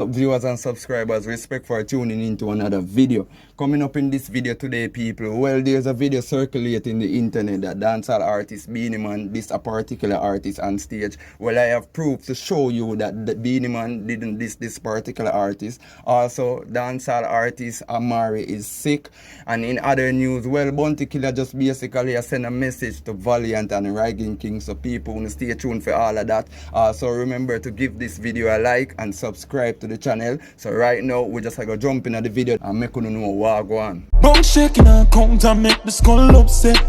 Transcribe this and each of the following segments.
Viewers and subscribers, respect for tuning into another video. Coming up in this video today, people, well, there's a video circulating the internet that dancehall artist Beenie Man, this a particular artist on stage. Well, I have proof to show you that the Beenie Man didn't diss this particular artist. Also, dancehall artist Amari is sick. And in other news, well, Bounty Killer just basically sent a message to Valiant and Ragging King, so people will stay tuned for all of that. So remember to give this video a like and subscribe to the channel. So right now we just go jump into the video and make you know what go on. Bone shaking and count and make the skull upset.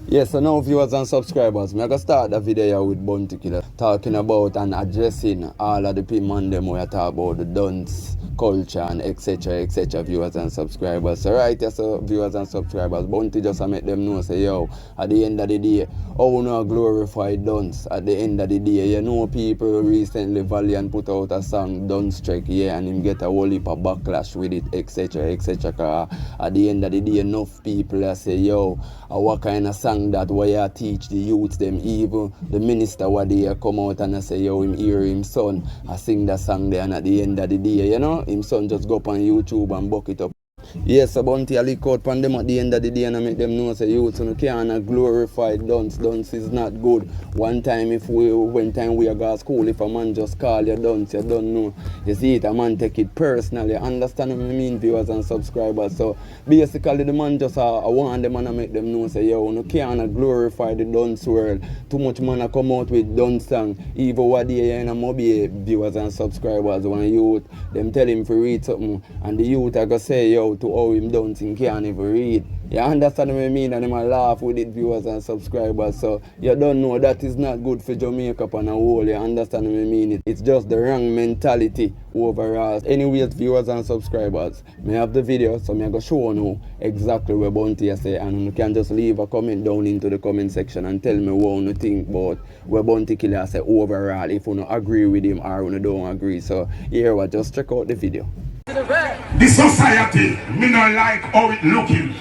Yes, so now viewers and subscribers, I'm going to start the video here with Bounty Killer talking about and addressing all of the people and them who talk about the dance culture and etc viewers and subscribers. So right here, so viewers and subscribers, Bounty just make them know, say yo, at the end of the day, how no glorify dance. At the end of the day, you know, people recently Valiant put out a song Dance Trek, yeah, and him get a whole heap of backlash with it, etc. At the end of the day, enough people say yo, what kind of song that why I teach the youth them. Even the minister what they come out and I say yo, him hear him son I sing that song there, and at the end of the day, you know, him son just go up on YouTube and buck it up. Yes, a Bounty a leak out from them at the end of the day and I make them know say youth so can't glorify dance. Dance is not good. One time when we are go to school, if a man just call you dance, you don't know. You see it, a man take it personally. Understand what I mean, viewers and subscribers. So basically the man just want them and I make them know say yo, no can't glorify the dance world. Too much man a come out with dance song. Even what they in a mobile, viewers and subscribers, when youth them tell him to read something and the youth I go say yo to how him dancing can't even read. You understand what I mean? And him a laugh with it, viewers and subscribers. So you don't know that is not good for Jamaica on a whole. You understand what I mean? It's just the wrong mentality overall. Anyways, viewers and subscribers, me have the video, so me go show you exactly what Bounty say, and you can just leave a comment down into the comment section and tell me what you think about what Bounty Killer say overall, if you don't agree with him or you don't agree. So here we just check out the video. The society, me not like how it looking.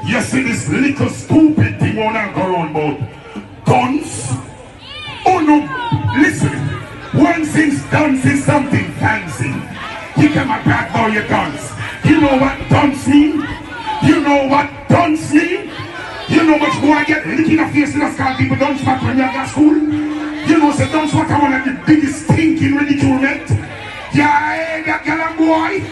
You see this little stupid thing on and go around about guns. Oh no, listen. One thing's dance is something fancy. You can brag about your guns. You know what guns mean? You know what guns mean? You know much boy get licked in the face in the sky people don't back when you at school. You know say guns what I one of the biggest thinking ridiculement. Yeah, that girl boy.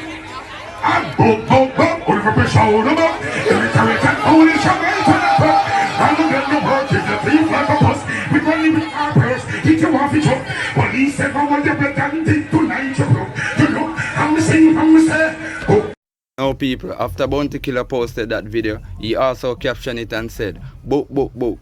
I'm boom, all the pressure on the book. Every time I can only show me to the book. I'm gonna get the work, if you think like a bus. We're gonna leave it our purse, hit you off each other. Police said, I want your blood and take tonight, you know. You know, I'm saying, oh. Now people, after Bounty Killer posted that video, he also captioned it and said, book,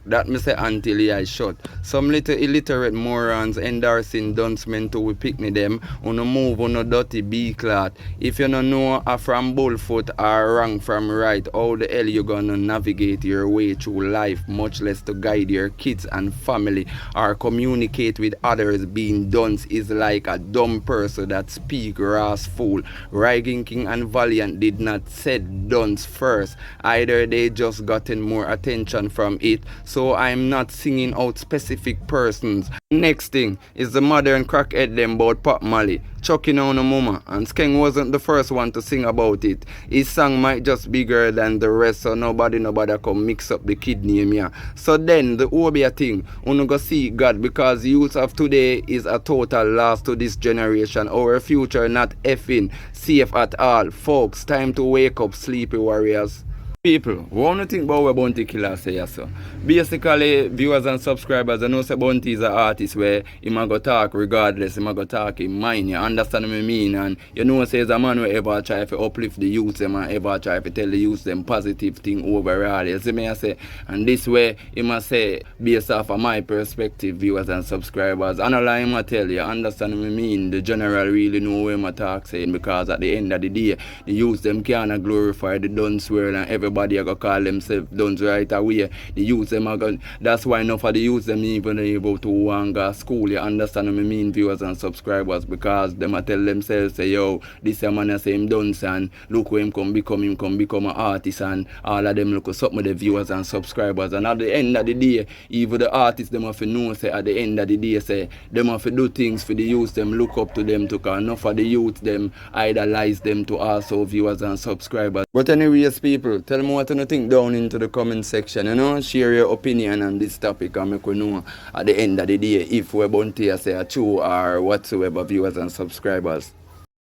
that me say until he is shot. Some little illiterate morons endorsing duncemen to we picnic them, on a move on a dirty B-clot. If you don't know a from bullfoot or wrong from right, how the hell you gonna navigate your way through life, much less to guide your kids and family or communicate with others. Being dunce is like a dumb person that speak ras fool. Ragging King and Valiant did not said dunce first. Either they just gotten more attention from it, so I'm not singing out specific persons. Next thing is the modern crackhead them about Pop Molly chucking on a mama, and Skeng wasn't the first one to sing about it. His song might just be bigger than the rest, so nobody come mix up the kid name here. So then the Obia thing, uno go see God, because youth of today is a total loss to this generation. Our future not effing safe at all. Folks, time to wake up, sleepy warriors. People, what do you think about what Bounty Killer say so? Basically, viewers and subscribers, I know say Bounty is an artist where he might go talk regardless, he might go talk in mind, you understand what I mean? And you know say a man who ever try to uplift the youth them and ever try to tell the youth them positive thing overall, you see me I say? And this way, he must say, based off of my perspective, viewers and subscribers, and all I must tell you, understand what I mean? The general really know what I talk saying, because at the end of the day, the youth them can't glorify the dance world and everybody everybody are gonna call themselves Duns right away. The youth them are gonna, that's why enough of the youth them even able to go school. You understand what I mean, viewers and subscribers, because them a tell themselves say, yo, this a man a say him Duns and look where him come become an artist, and all of them look something with the viewers and subscribers. And at the end of the day, even the artists them have to know say at the end of the day say them have to do things for the youth them look up to them to, cause enough of the youth them idolize them to also viewers and subscribers. But anyways, people, tell me what you think down into the comment section, you know, share your opinion on this topic and make we know at the end of the day if we're bound to say a true or whatsoever, viewers and subscribers.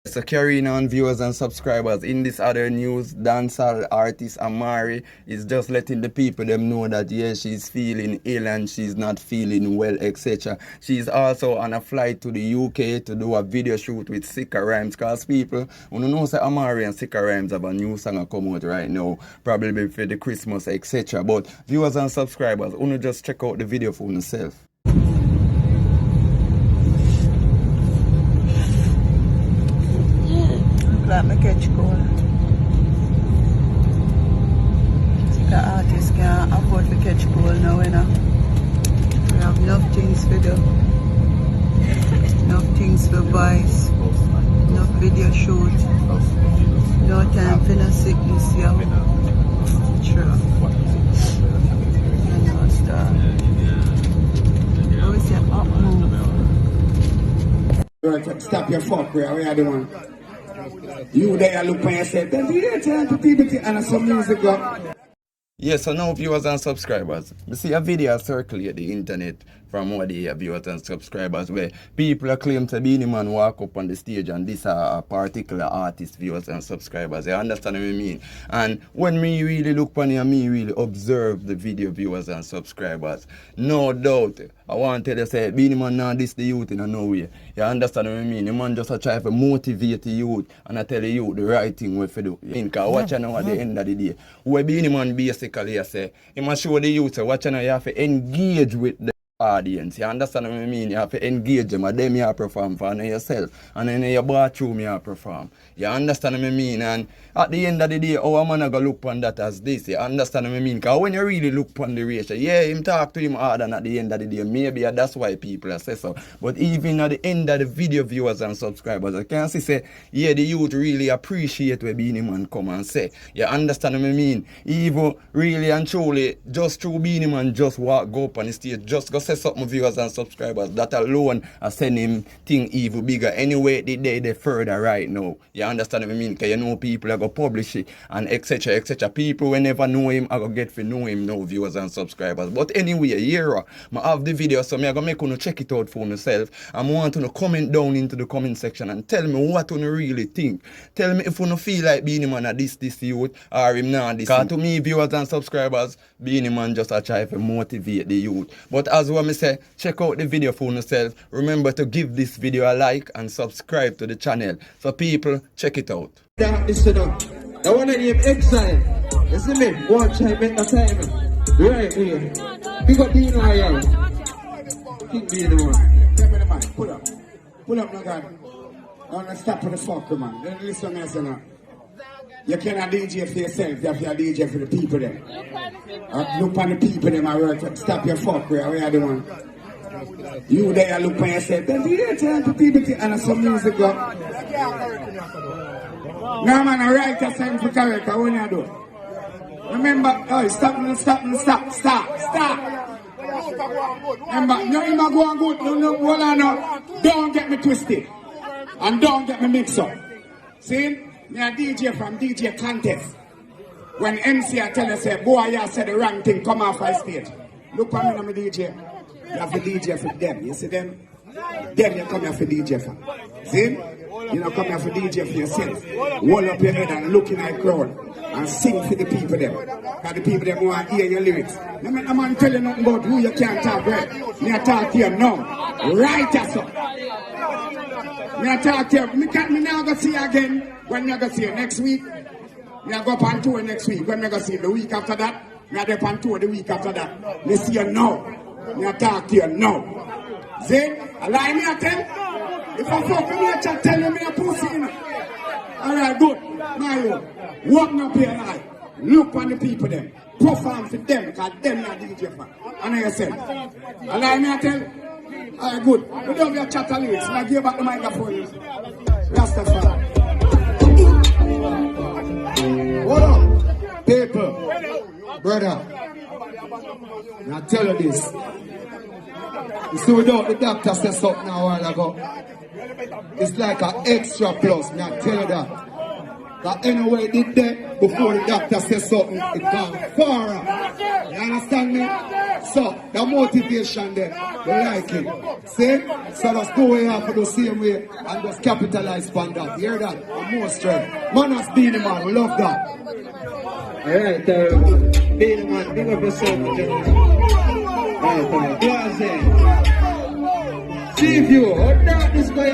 So carrying on, viewers and subscribers, in this other news, dancehall artist Amari is just letting the people them know that yes, she's feeling ill and she's not feeling well, etc. She's also on a flight to the UK to do a video shoot with Sika Rhymes, because people, you know say Amari and Sika Rhymes have a new song come out right now, probably for the Christmas, etc. But viewers and subscribers, you just check out the video for yourself. Let me catch cold. The artists can't afford to catch cold now, you know. We have enough things to do. Enough things for boys. Enough video shoot. No time for no sickness, yo. True. You know, stuff. Always say up move. Stop your fuck, where are you doing? You there look for yourself, then you turn to people and some music go. Yes, so now viewers and subscribers, we see a video circulate the internet from what the viewers and subscribers where people claim to Beenie Man walk up on the stage and this a particular artist, viewers and subscribers. You understand what I mean? And when me really look on it and me really observe the video, viewers and subscribers, no doubt, I want to tell you say Beenie Man now this the youth in no way. You understand what I mean? The man just a try to motivate the youth and I tell the youth the right thing what to do. Because watch now at the end of the day, where Beenie Man basically I say, he must show the youth, watch now you have to engage with the audience. You understand what I mean? You have to engage them, and then you perform for yourself, and then in your bathroom you perform. You understand what I mean? And at the end of the day, how a man go look on that as this? You understand what I mean? Because when you really look on the ratio, yeah, him talk to him hard, and at the end of the day, maybe that's why people say so. But even at the end of the video, viewers and subscribers, I can see say, yeah, the youth really appreciate what Beenie Man come and say. You understand what I mean? Even really and truly, just through Beenie Man, just walk, go up on the stage, just go say something, viewers and subscribers, that alone are send him thing even bigger. Anyway, they further right now. You understand what I mean? Because you know people are going to publish it and etc. etc. People will never know him are going to get to know him now, viewers and subscribers. But anyway, here I have the video, so I'm going to make you check it out for yourself. I want you to comment down into the comment section and tell me what you really think. Tell me if you feel like Beenie Man at this youth or him not this. Because to me, viewers and subscribers, Beenie Man just a try to motivate the youth. But as what I say, check out the video for yourself. Remember to give this video a like and subscribe to the channel. So people, check it out. Listen up. I want to name Exile. Listen me. Watch I make the time. Right here. Big up Beenie Man. Keep Beenie Man. Tell me the mic. Pull up. Pull up, my God. I want to stop for the fuck, man. Then listen to me, say now. You cannot DJ for yourself, you have to DJ for the people then. Look on the people them I work. Stop your fuck, where are you doing? You there look on yourself, then you turn to people and some music go. No man, I write a song for character, what you do? Remember, oh, stop. Remember, no, you go on good, no, hold on now. Don't get me twisted. And don't get me mixed up. See? Me a DJ from DJ Contest. When MC I tell you say, boy, you said the wrong thing, come off my stage. Look at me, I'm a DJ. You have to DJ for them. You see them? Them you come here for DJ for. See? You don't come here for DJ for yourself. Hold up your head and look in the crowd. And sing for the people there. Because the people there want to hear your lyrics. No man tell you nothing about who you can't talk right. Me I talk to you now. Right as up. Me I talk to you. Me now go see you again. When me go see you next week. Me I go up on tour next week. When me go see you the week after that. Me I go up on tour the week after that. Me see you now. Me I talk to you now. See? I lie me at them. If I fuck me I tell you me a pussy, you know. Alright, good. Now you. Walk me up here, lie. Look on the people them. Perform for them, because them not DJ fan. I know you said. And I may tell, alright, good. We don't have chatter lyrics. Now give back the microphone. Rastafari. What up, people? Brother. Now tell you this. You see, without the doctor said something a while ago. It's like an extra plus. Now tell you that. That anyway it did that before the doctor says something, it gone far. You understand me? So, the motivation there, we like it. See? So let's go way off the same way and just capitalize on that. You hear that? And more strength. Man has Beenie man, we love that. Alright, Beenie man, big up yourself, gentlemen. Alright, see if you, how dark this guy